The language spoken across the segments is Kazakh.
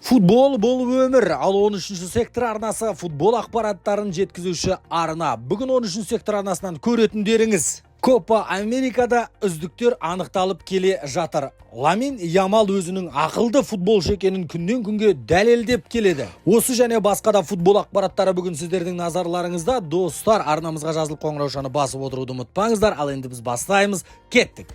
Футбол бұл өмір. Ал 13-ші сектор арнасы футбол ақпараттарын жеткізуші арна. Бүгін 13-ші сектор арнасынан көретіндеріңіз. Копа Америкада үздіктер анықталып келе жатыр. Ламин Ямал өзінің ақылды футболшы екенін күннен күнге дәлелдеп келеді. Осы және басқа да футбол ақпараттары бүгін сіздердің назарларыңызда. Достар, арнамызға жазылып қоңыраушаны басып отыруды ұмытпаңыздар. Ал енді біз бастаймыз. Кеттік.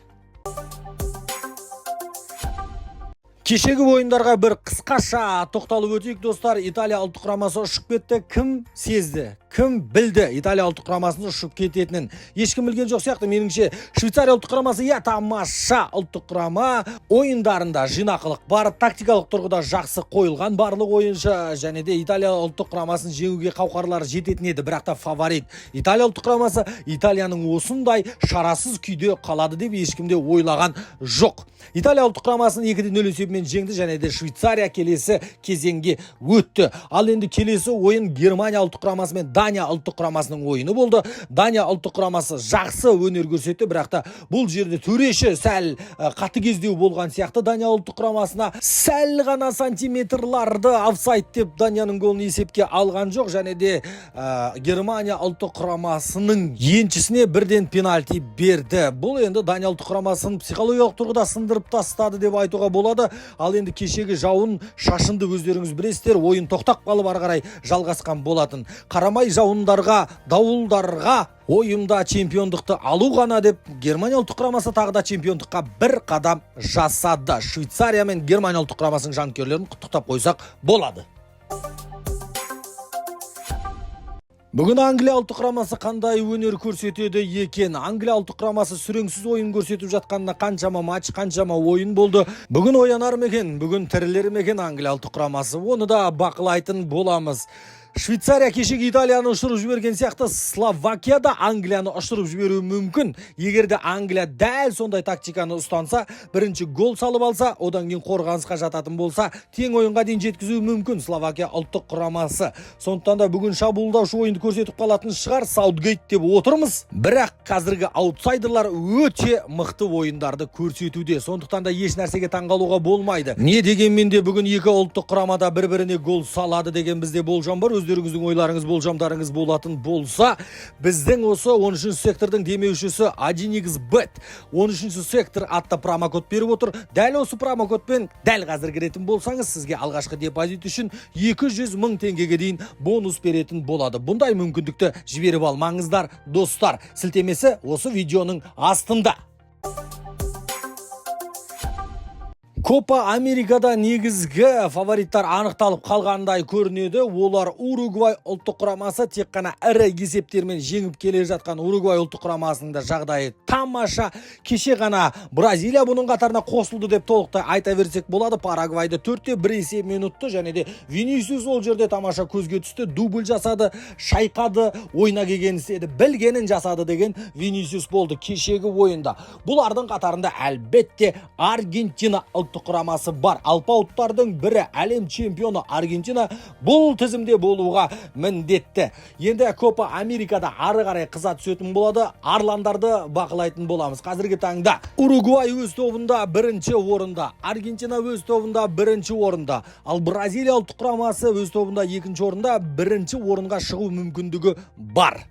Кешегі ойындарға бір қысқаша тоқталып өтейік, достар. Италия ұлттық құрамасы ұшып кетті. Кім сезді? Кім білді Италия ұлттық құрамасының ұшып кететінін? Ешкім білген жоқ сияқты. Меніңше Швейцария ұлттық құрамасы тамаша ұлттық құрама, ойындарында жинақылық бар, тактикалық тұрғыда жақсы қойылған барлық ойыншы, және де Италия ұлттық құрамасын жеңуге қауқарлары жететін еді. Бірақ та фаворит Италия ұлттық құрамасы Италияның осындай шарасыз күйде қалады деп ешкімде ойлаған жоқ. Италия ұлттық құрамасын 2-0 есебімен жеңді, және де Швейцария келесі кезеңге өтті. Ал енді келесі ойын Германия ұлттық құрамасы мен Дания ұлттық құрамасының ойыны болды. Дания ұлттық құрамасы жақсы өнер көрсетті, бірақ та бұл жерде төреші сәл қатыгездеу болған сияқты. Дания ұлттық құрамасына сәл ғана сантиметрларды офсайд деп Данияның голын есепке алған жоқ, және де Германия ұлттық құрамасының еншісіне бірден пенальти берді. Бұл енді Дания ұлттық құрамасын психологиялық тұрғыда сындырып тастады деп айтуға болады. Ал енді кешегі жауын шашынды өздеріңіз білесіздер, ойын тоқтап қалып ары қарай жалғасқан болатын. Қарамай жауындарға, дауылдарға ойында чемпиондықты алу ғана деп Германия ұлттық құрамасы тағы да чемпиондыққа бір қадам жасады. Швейцария мен Германия ұлттық құрамасының жанкүйерлерін құттықтап қойсақ болады. Бүгін Англия ұлттық құрамасы қандай өнер көрсетеді екен? Англия ұлттық құрамасы сүреңсіз ойын көрсетіп жатқанына қаншама матч, қаншама ойын болды. Бүгін оянар ма екен? Бүгін тірілер ме екен Англия ұлттық құрамасы? Оны да бақылайтын боламыз. Швейцария кешегі Италияны ұшырып жіберген сияқты, Словакияда Англияны ұшырып жіберуі мүмкін. Егерде Англия дәл сондай тактиканы ұстанса, бірінші гол салып алса, одан кейін қорғанысқа жататын болса, тең ойынға дейін жеткізуі мүмкін Словакия ұлттық құрамасы. Сондықтан да бүгін шабуылдаушы ойынды көрсетіп қалатын шығар Саутгейт деп отырмыз. Бірақ қазіргі аутсайдерлар өте мықты ойындарды көрсетуде. Сондықтан да еш нәрсеге таңғалуға болмайды. Не дегенмен де бүгін екі ұлттық құрамада бір-біріне гол салады деген бізде болжам бар. Өздеріңіздің ойларыңыз, болжамдарыңыз болатын болса, біздің осы 13-ші сектордың демеушісі 1xBet 13-ші сектор атты промокод беріп отыр. Дәл осы промокодпен дәл қазір кіретін болсаңыз, сізге алғашқы депозит үшін 200 000 теңгеге дейін бонус беретін болады. Бұндай мүмкіндікті жіберіп алмаңыздар, достар. Сілтемесі осы видеоның астында. Копа Америкада негізгі фавориттар анықталып қалғандай көрінеді. Олар Уругвай ұлттық құрамасы. Тек қана ірі есептермен жеңіп келе жатқан Уругвай ұлттық құрамасының да жағдайы тамаша. Кеше ғана Бразилия бұның қатарына қосылды деп толықтай айта берсек болады. Парагвайды 4-1 есебімен ұтты, және де Винисиус ол жерде тамаша көзге түсті, дубль жасады, шайқады, ойына келгенін істеді, білгенін жасады деген Винисиус болды кешегі ойында. Бұлардың қатарында әлбетте Аргентина ұлттық құрамасы бар. Алпауыттардың бірі, әлем чемпионы Аргентина бұл тізімде болуға міндетті. Енді Копа Америкада ары қарай қыза түсетін болады. Арландарды бақылайтын боламыз. Қазіргі таңда Уругвай өз тобында бірінші орында, Аргентина өз тобында бірінші орында, ал Бразилия ұлттық құрамасы өз тобында екінші орында, бірінші орынға шығу мүмкіндігі бар.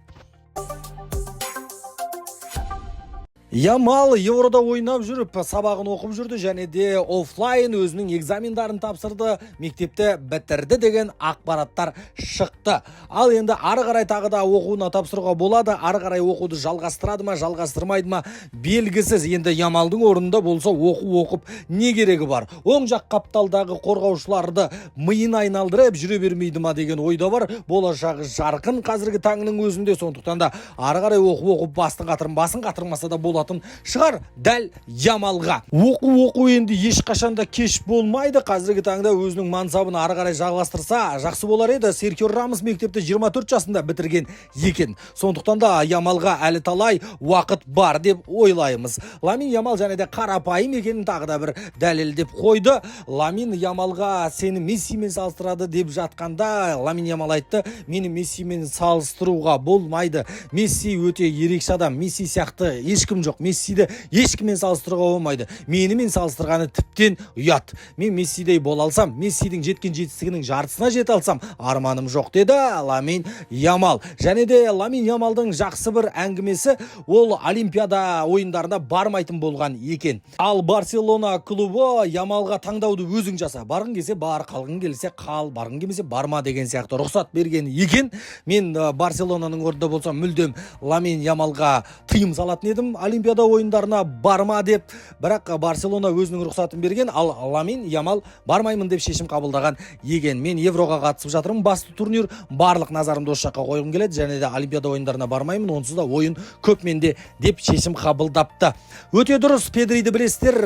Ямал Еврода ойнап жүріп, сабағын оқып жүрді, және де офлайн өзінің экзамендарын тапсырды, мектепті бітірді деген ақпараттар шықты. Ал енді ары қарай тағы да оқуына тапсыруға болады. Ары қарай оқуды жалғастырады ма, жалғастырмайды ма белгісіз. Енді Ямалдың орнында болса оқу оқып не керегі бар? Оң жақ қапталдағы қорғаушыларды миын айналдырып жүре бермейді ма деген ойда бар. Болашағы жарқын қазіргі таңның өзінде. Сондықтан да ары қарай оқып басын қатырмаса да болады шығар дәл Ямалға. Оқу енді ешқашанда кеш болмайды. Қазіргі таңда өзінің мансабын ары қарай жалғастырса жақсы болар еді. Серхио Рамос мектепті 24 жасында бітірген екен. Сондықтан да Ямалға әлі талай уақыт бар деп ойлаймыз. Ламин Ямал және де қарапайым екенін тағы да бір дәлелдеп қойды. Ламин Ямалға сені Мессимен салыстырады деп жатқанда, Ламин Ямал айтты, мені Мессимен салыстыруға болмайды. Месси өте ерекше адам. Месси сияқты ешкім жоқ. жоқ. Мессиді ешкіммен салыстыруға болмайды. Менімен салыстырғаны тіптен ұят. Мен Мессидей бола алсам, Мессидің жеткен жетістігінің жартысына жете алсам, арманым жоқ, деді Ламин Ямал. Және де Ламин Ямалдың жақсы бір әңгімесі, ол Олимпиада ойындарына бармайтын болған екен. Ал Барселона клубы Ямалға таңдауды өзің жаса. Барғың келсе бар, қалғың келсе қал, барғың келмесе барма деген сияқты рұқсат берген екен. Мен Барселонаның орнында болсам мүлдем Ламин Ямалға тыйым салатын едім, Олимпиада ойындарына барма деп. Бірақ Барселона өзінің рұқсатын берген, ал Ламин Ямал бармаймын деп шешім қабылдаған екен. Мен Евроға қатысып жатырмын, басты турнир, барлық назарымды осы жаққа қойғым келеді, және де Олимпиада ойындарына бармаймын, онсыз да ойын көп менде деп шешім қабылдапты. Өте дұрыс, Педриді білесіздер,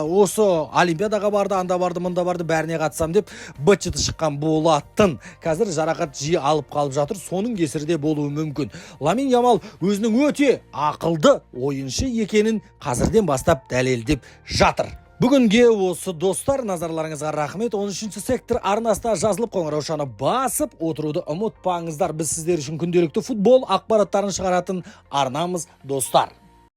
осы Олимпиадаға барды, анда барды, мында барды, бәріне қатысам деп быт-шыты шыққан болатын. Қазір жарақат жиі алып қалып жатыр, соның кесірде болуы мүмкін. Ламин Ямал өзінің өте ақылды ойыншы екенін қазірден бастап дәлелдеп жатыр. Бүгінге осы достар, назарларыңызға рахмет. 13-ші сектор арнасына жазылып қоңыраушаны басып отыруды ұмытпаңыздар. Біз сіздер үшін күнделікті футбол ақпараттарын шығаратын арнамыз, достар.